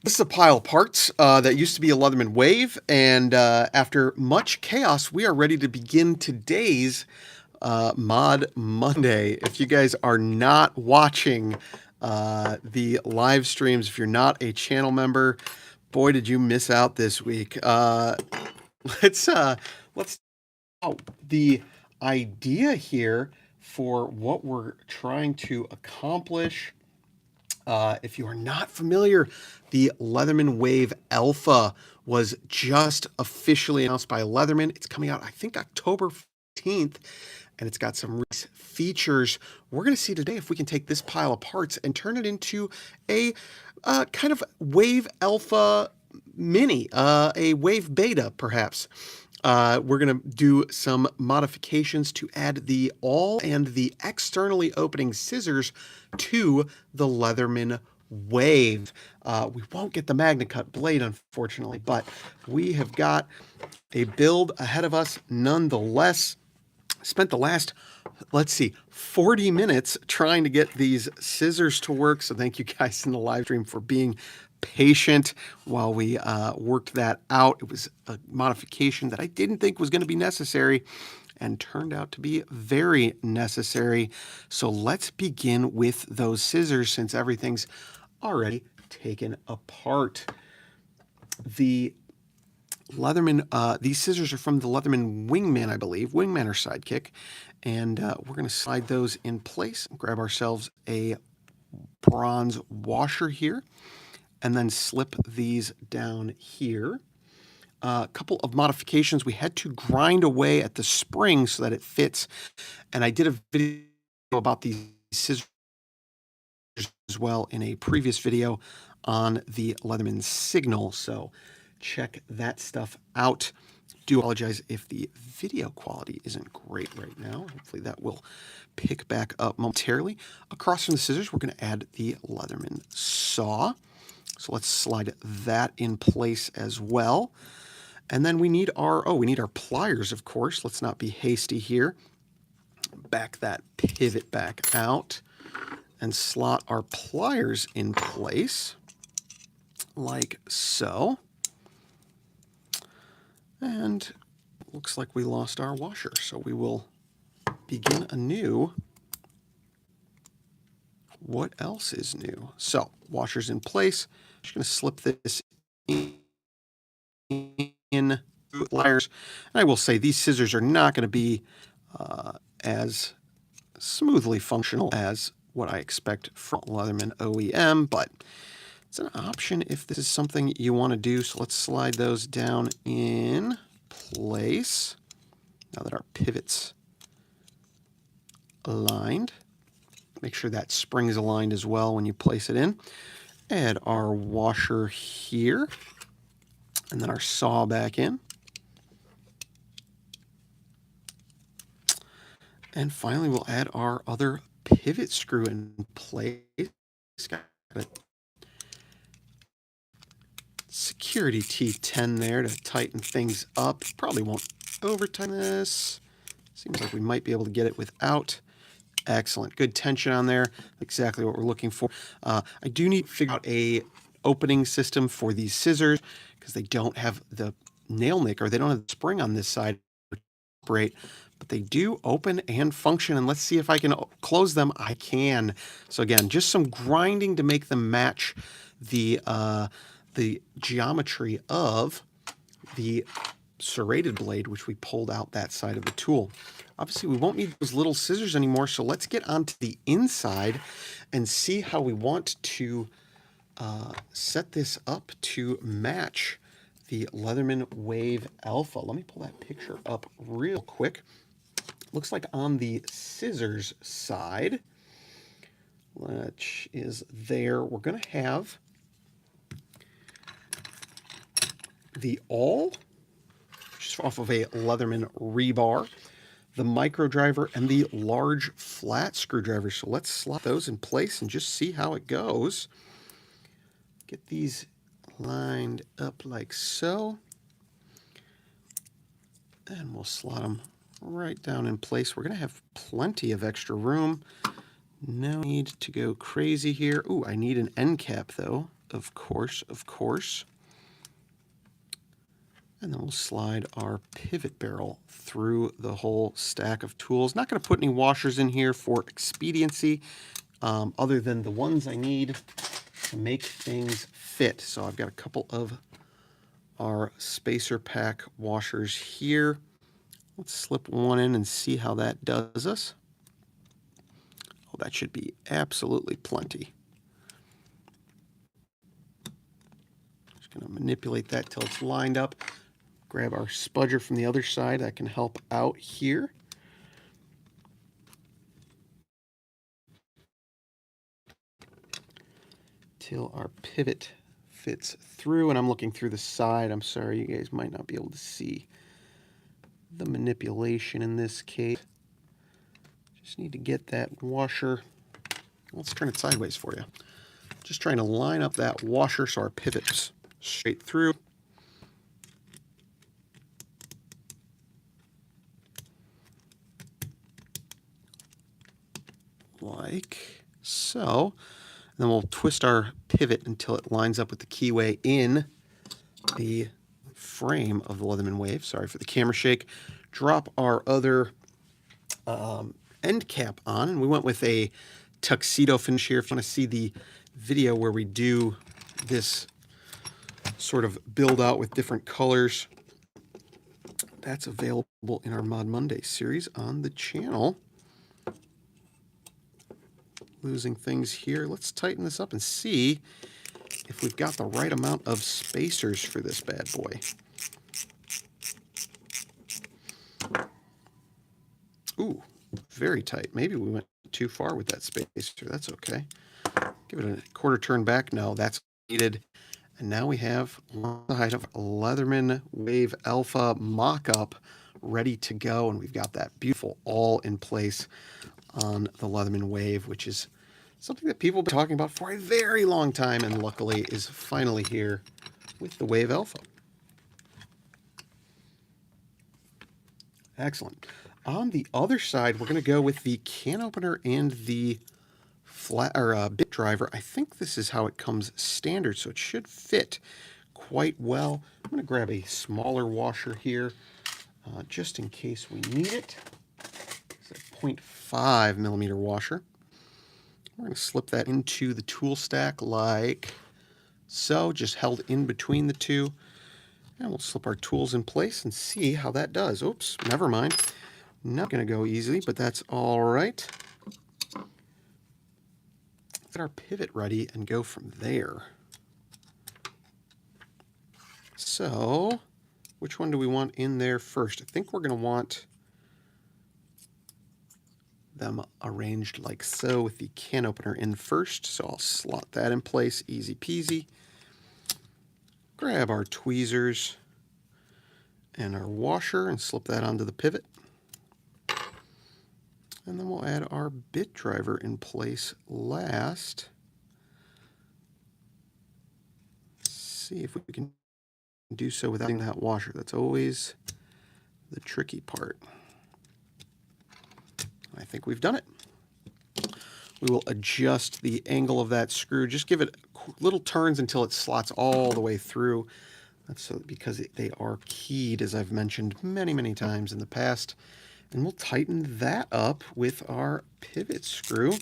This is a pile of parts that used to be a Leatherman Wave, and after much chaos, we are ready to begin today's Mod Monday. If you guys are not watching the live streams, if you're not a channel member, boy, did you miss out this week. Let's oh, the idea here for what we're trying to accomplish. If you are not familiar, the Leatherman Wave Alpha was just officially announced by Leatherman. It's coming out, I think, October 15th, and it's got some features. We're going to see today if we can take this pile of parts and turn it into a kind of Wave Alpha Mini, a Wave Beta, perhaps. We're going to do some modifications to add the awl and the externally opening scissors to the Leatherman Wave. We won't get the MagnaCut blade, unfortunately, but we have got a build ahead of us nonetheless. Spent the last, let's see, 40 minutes trying to get these scissors to work. So thank you guys in the live stream for being patient while we worked that out. It was a modification that I didn't think was going to be necessary and turned out to be very necessary. So let's begin with those scissors since everything's already taken apart. The Leatherman, these scissors are from the Leatherman Wingman, I believe, Wingman or Sidekick, and we're going to slide those in place and grab ourselves a bronze washer here, and then slip these down here. A couple of modifications. We had to grind away at the spring so that it fits, and I did a video about these scissors as well in a previous video on the Leatherman Signal, so check that stuff out. Do apologize if the video quality isn't great right now. Hopefully that will pick back up momentarily. Across from the scissors, we're going to add the Leatherman saw. So let's slide that in place as well. And then we need our pliers, of course. Let's not be hasty here. Back that pivot back out and slot our pliers in place like so. And looks like we lost our washer, so we will begin anew. What else is new? So, washer's in place. Just going to slip this in pliers. And I will say these scissors are not going to be as smoothly functional as what I expect from Leatherman OEM, but it's an option if this is something you want to do. So let's slide those down in place. Now that our pivot's aligned, make sure that spring is aligned as well when you place it in. Add our washer here, and then our saw back in. And finally, we'll add our other pivot screw in place. Got a security T10 there to tighten things up. Probably won't over tighten this. Seems like we might be able to get it without. Excellent. Good tension on there. Exactly what we're looking for. I do need to figure out a opening system for these scissors because they don't have the nail nick, or they don't have the spring on this side to operate, but they do open and function. And let's see if I can close them. I can. So again, just some grinding to make them match the geometry of the serrated blade, which we pulled out that side of the tool. Obviously, we won't need those little scissors anymore, so let's get onto the inside and see how we want to set this up to match the Leatherman Wave Alpha. Let me pull that picture up real quick. Looks like on the scissors side, which is there, we're going to have the awl, which is off of a Leatherman Rebar, the micro driver, and the large flat screwdriver. So let's slot those in place and just see how it goes. Get these lined up like so. And we'll slot them right down in place. We're going to have plenty of extra room. No need to go crazy here. Ooh, I need an end cap though. of course, of course. And then we'll slide our pivot barrel through the whole stack of tools. Not going to put any washers in here for expediency, other than the ones I need to make things fit. So I've got a couple of our spacer pack washers here. Let's slip one in and see how that does us. Oh, that should be absolutely plenty. Just going to manipulate that till it's lined up. Grab our spudger from the other side. That can help out here. Till our pivot fits through, and I'm looking through the side. I'm sorry, you guys might not be able to see the manipulation in this case. Just need to get that washer. Let's turn it sideways for you. Just trying to line up that washer so our pivot's straight through. Like so. And then we'll twist our pivot until it lines up with the keyway in the frame of the Leatherman Wave. Sorry for the camera shake. Drop our other end cap on, and we went with a tuxedo finish here. If you want to see the video where we do this sort of build out with different colors, that's available in our Mod Monday series on the channel. Losing things here. Let's tighten this up and see if we've got the right amount of spacers for this bad boy. Ooh, very tight. Maybe we went too far with that spacer. That's okay. Give it a quarter turn back. No, that's needed. And now we have on the height of Leatherman Wave Alpha mock-up ready to go. And we've got that beautiful all in place on the Leatherman Wave, which is something that people have been talking about for a very long time, and luckily is finally here with the Wave Alpha. Excellent. On the other side, we're going to go with the can opener and the flat or bit driver. I think this is how it comes standard, so it should fit quite well. I'm going to grab a smaller washer here, just in case we need it. It's a 0.5 millimeter washer. We're going to slip that into the tool stack like so, just held in between the two. And we'll slip our tools in place and see how that does. Oops, never mind. Not going to go easily, but that's all right. Get our pivot ready and go from there. So, which one do we want in there first? I think we're going to want them arranged like so with the can opener in first. So I'll slot that in place, easy peasy. Grab our tweezers and our washer and slip that onto the pivot. And then we'll add our bit driver in place last. Let's see if we can do so without that washer. That's always the tricky part. I think we've done it. We will adjust the angle of that screw. Just give it little turns until it slots all the way through. That's so because they are keyed, as I've mentioned many, many times in the past. And we'll tighten that up with our pivot screw.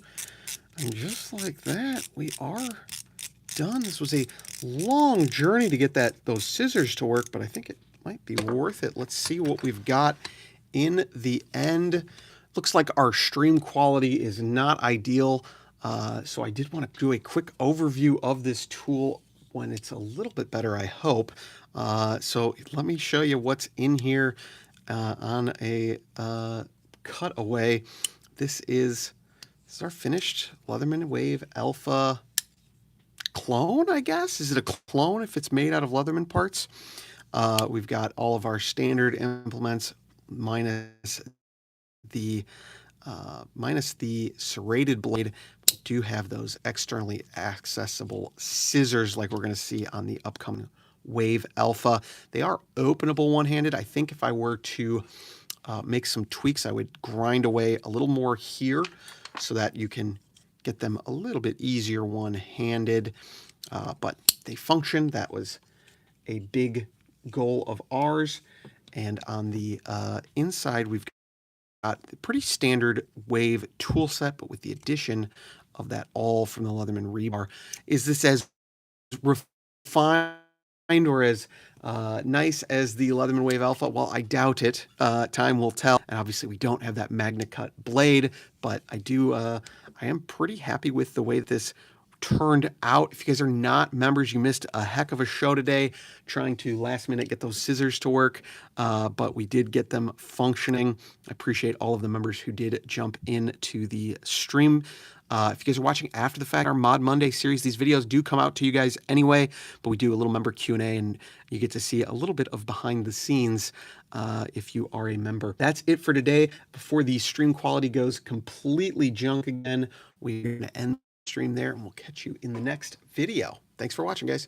And just like that, we are done. This was a long journey to get those scissors to work, but I think it might be worth it. Let's see what we've got in the end. Looks like our stream quality is not ideal, so I did want to do a quick overview of this tool when it's a little bit better, I hope. So let me show you what's in here on a cutaway. This is our finished Leatherman Wave Alpha clone, I guess. Is it a clone if it's made out of Leatherman parts? We've got all of our standard implements minus the serrated blade. We do have those externally accessible scissors like we're going to see on the upcoming Wave Alpha. They are openable one-handed. I think if I were to make some tweaks, I would grind away a little more here so that you can get them a little bit easier one-handed. but they function. That was a big goal of ours. And on the inside, we've got the pretty standard Wave tool set, but with the addition of that all from the Leatherman Rebar. Is this as refined or as nice as the Leatherman Wave Alpha? Well, I doubt it. Time will tell. And obviously, we don't have that Magna Cut blade, but I am pretty happy with the way that this turned out. If you guys are not members, you missed a heck of a show today trying to last minute get those scissors to work, but we did get them functioning. I appreciate all of the members who did jump into the stream. If you guys are watching after the fact, our Mod Monday series, these videos do come out to you guys anyway, but we do a little member Q&A and you get to see a little bit of behind the scenes if you are a member. That's it for today. Before the stream quality goes completely junk again, we're going to end stream there, and we'll catch you in the next video. Thanks for watching, guys.